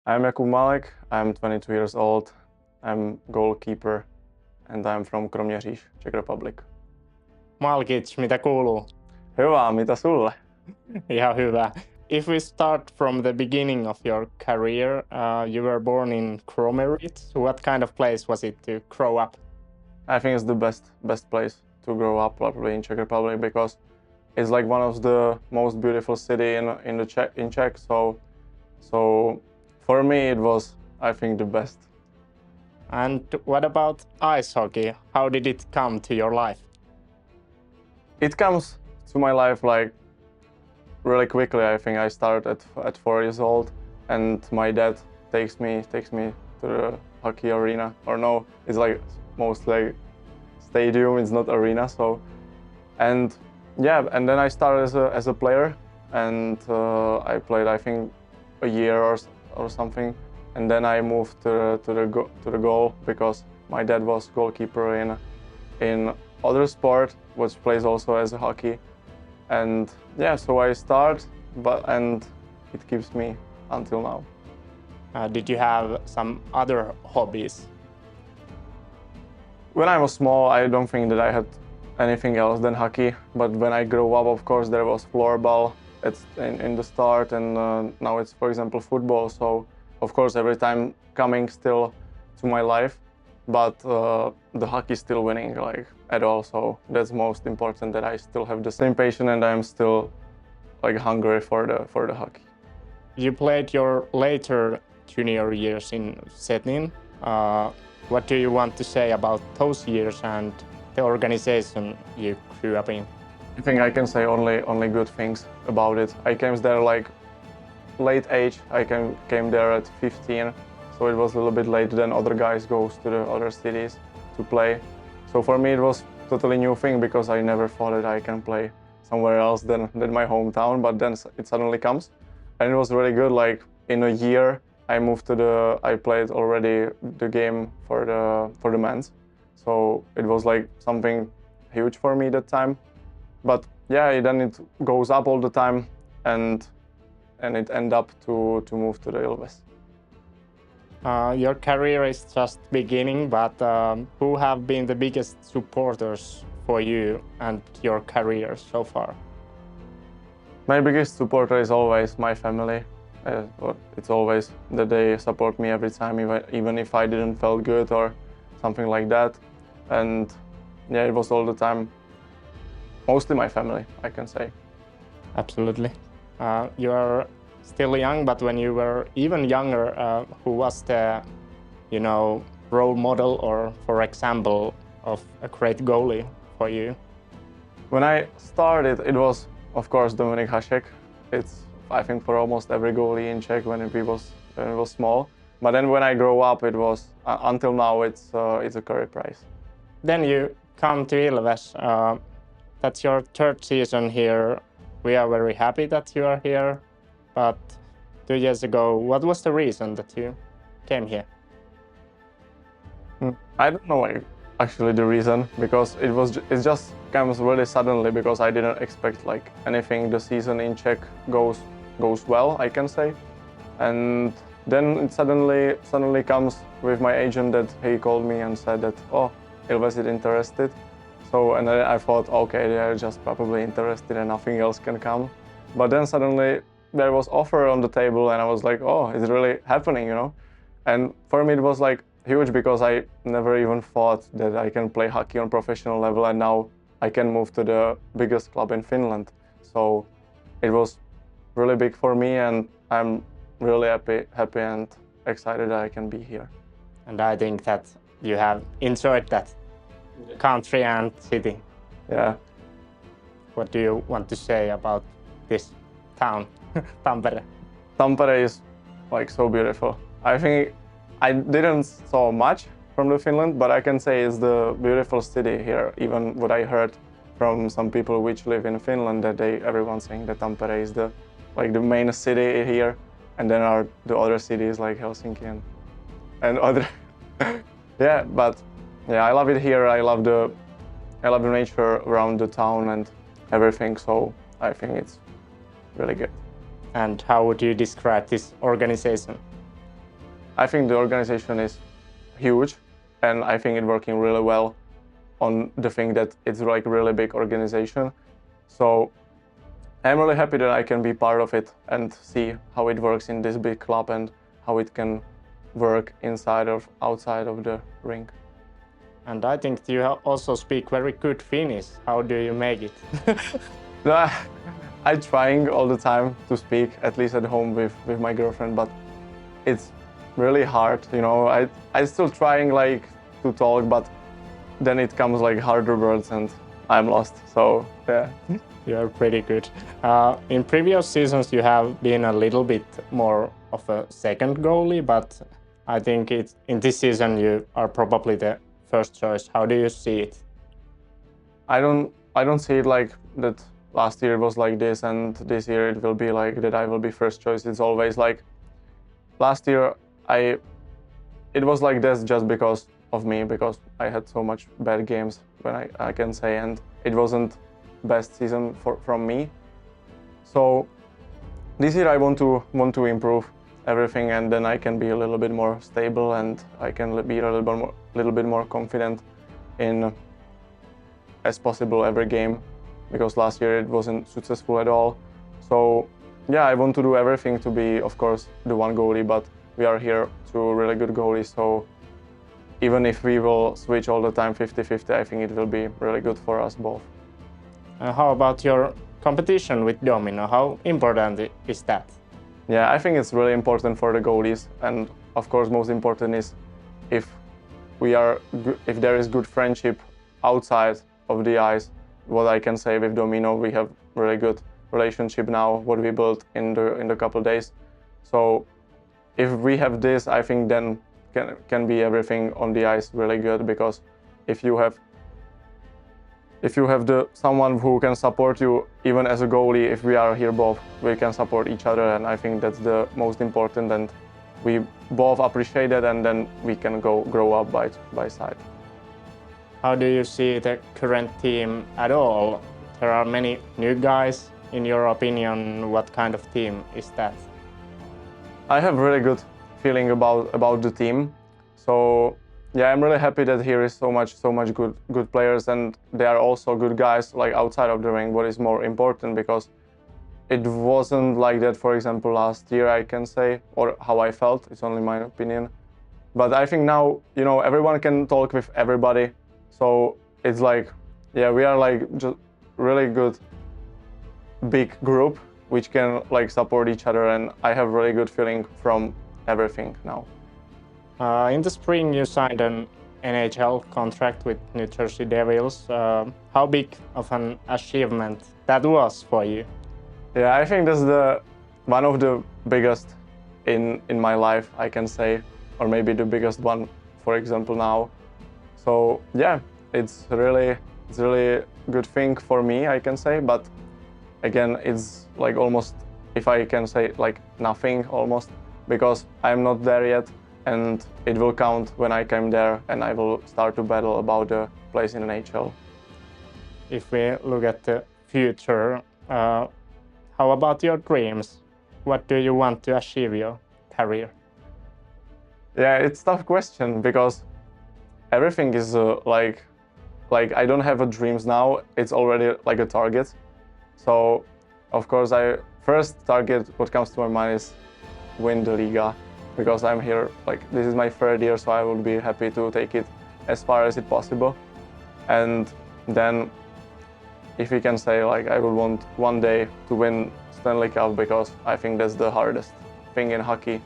I'm Jakub Málek, I'm 22 years old, I'm goalkeeper and I'm from Kroměříž, Czech Republic. Malkic, mitä kuuluu? Hyvä, mitä sulle? Ihan hyvä. If we start from the beginning of your career, you were born in Kroměříž. What kind of place was it to grow up? I think it's the best place to grow up probably in Czech Republic because it's like one of the most beautiful city in Czech. So for me it was, I think, the best. And what about ice hockey? How did it come to your life? It comes to my life like really quickly. I think I started at 4 years old, and my dad takes me to the hockey arena. Or no, it's like mostly stadium. It's not arena. So, and yeah, and then I started as a player, and I played I think a year or something, and then I moved to the goal because my dad was goalkeeper in other sport, which plays also as a hockey. And yeah, so I start, and it keeps me until now. Did you have some other hobbies? When I was small, I don't think that I had anything else than hockey. But when I grew up, of course, there was floorball in the start, and now it's, for example, football. So, of course, every time coming still to my life, but the hockey is still winning like at all. So that's most important, that I still have the same passion and I'm still like hungry for the hockey. You played your later junior years in Zetin. What do you want to say about those years and the organization you grew up in? I think I can say only good things about it. I came there like late age. I came there at 15, so it was a little bit late than other guys goes to the other cities to play. So for me it was totally new thing because I never thought that I can play somewhere else than my hometown, but then it suddenly comes. And it was really good. Like in a year I played already the game for the men's. So it was like something huge for me that time. But yeah, then it goes up all the time, and it ended up to move to the Ilves. Your career is just beginning, but who have been the biggest supporters for you and your career so far? My biggest supporter is always my family. It's always that they support me every time, even if I didn't feel good or something like that. And yeah, it was all the time. Mostly my family, I can say. Absolutely. You are still young, but when you were even younger, who was the, role model or, for example, of a great goalie for you? When I started, it was, of course, Dominik Hasek. It's, I think, for almost every goalie in Czech when it was small. But then when I grew up, it was until now it's a Curry Price. Then you come to Ilves. That's your third season here. We are very happy that you are here. But 2 years ago, what was the reason that you came here? I don't know actually the reason, because it just comes really suddenly, because I didn't expect like anything. The season in Czech goes well, I can say, and then it suddenly comes with my agent that he called me and said that Ilves is interested. So, and then I thought, okay, they are just probably interested and nothing else can come. But then suddenly there was offer on the table and I was like, oh, it's really happening, And for me it was like huge, because I never even thought that I can play hockey on professional level, and now I can move to the biggest club in Finland. So it was really big for me, and I'm really happy and excited that I can be here. And I think that you have enjoyed that country and city. Yeah. What do you want to say about this town, Tampere? Tampere is like so beautiful. I think I didn't saw much from the Finland, but I can say it's the beautiful city here. Even what I heard from some people which live in Finland, that everyone's saying that Tampere is the main city here, and then are the other cities like Helsinki and other. Yeah, but yeah, I love it here. I love the nature around the town and everything. So I think it's really good. And how would you describe this organization? I think the organization is huge, and I think it's working really well on the thing that it's like a really big organization. So I'm really happy that I can be part of it and see how it works in this big club and how it can work inside or outside of the rink. And I think you also speak very good Finnish. How do you make it? I'm trying all the time to speak, at least at home with my girlfriend, but it's really hard, you know. I still trying like to talk, but then it comes like harder words and I'm lost. So yeah. You're pretty good. In previous seasons, you have been a little bit more of a second goalie, but I think in this season you are probably the first choice. How do you see it? I don't see it like that. Last year was like this, and this year it will be like that. I will be first choice. It's always like last year. It was like this just because of me, because I had so much bad games, when I can say, and it wasn't best season from me. So this year I want to improve everything, and then I can be a little bit more stable, and I can be a little bit more confident in as possible every game, because last year it wasn't successful at all. So yeah, I want to do everything to be, of course, the one goalie, but we are here two really good goalies, so even if we will switch all the time 50-50, I think it will be really good for us both. How about your competition with Domino? How important is that? Yeah, I think it's really important for the goalies, and of course most important is if there is good friendship outside of the ice. What I can say with Domino, we have really good relationship now, what we built in the couple days. So if we have this, I think then can be everything on the ice really good, because if you have someone who can support you, even as a goalie, if we are here both, we can support each other, and I think that's the most important, and we both appreciate it, and then we can grow up by side. How do you see the current team at all? There are many new guys. In your opinion, what kind of team is that? I have really good feeling about the team. So yeah, I'm really happy that here is so much good players, and they are also good guys like outside of the ring, what is more important, because it wasn't like that, for example, last year, I can say, or how I felt. It's only my opinion. But I think now, you know, everyone can talk with everybody. So it's like, yeah, we are like just really good big group which can like support each other, and I have really good feeling from everything now. In the spring, you signed an NHL contract with New Jersey Devils. How big of an achievement that was for you? Yeah, I think that's one of the biggest in my life, I can say, or maybe the biggest one, for example, now. So yeah, it's really good thing for me, I can say, but again, it's like almost, if I can say, like nothing almost, because I'm not there yet, and it will count when I come there and I will start to battle about the place in the NHL. If we look at the future, how about your dreams? What do you want to achieve your career? Yeah, it's a tough question, because everything is like I don't have a dreams now. It's already like a target. So of course, first target what comes to my mind is win the Liga, because I'm here, like this is my third year, so I would be happy to take it as far as it possible. And then if we can say, like, I would want one day to win Stanley Cup, because I think that's the hardest thing in hockey.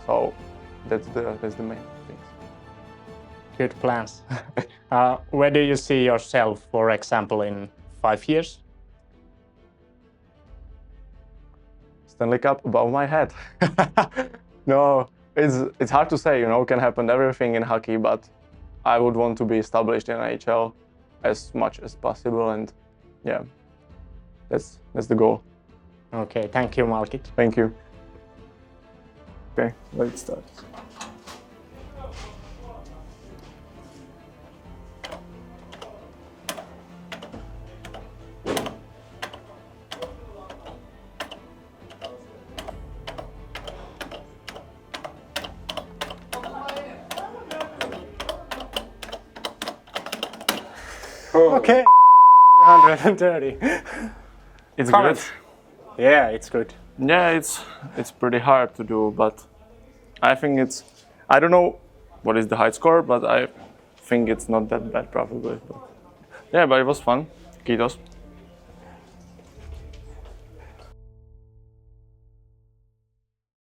So that's the main thing. Good plans. Where do you see yourself, for example, in 5 years? Stanley Cup above my head. No, it's hard to say, you know, can happen everything in hockey, but I would want to be established in NHL as much as possible, and yeah, that's the goal. Okay, thank you, Málek. Thank you. Okay, let's start. Okay. 130. It's Comment. good. Yeah, it's good. Yeah, it's pretty hard to do, but I think I don't know what is the height score, but I think it's not that bad probably. But yeah, but it was fun. Kiitos.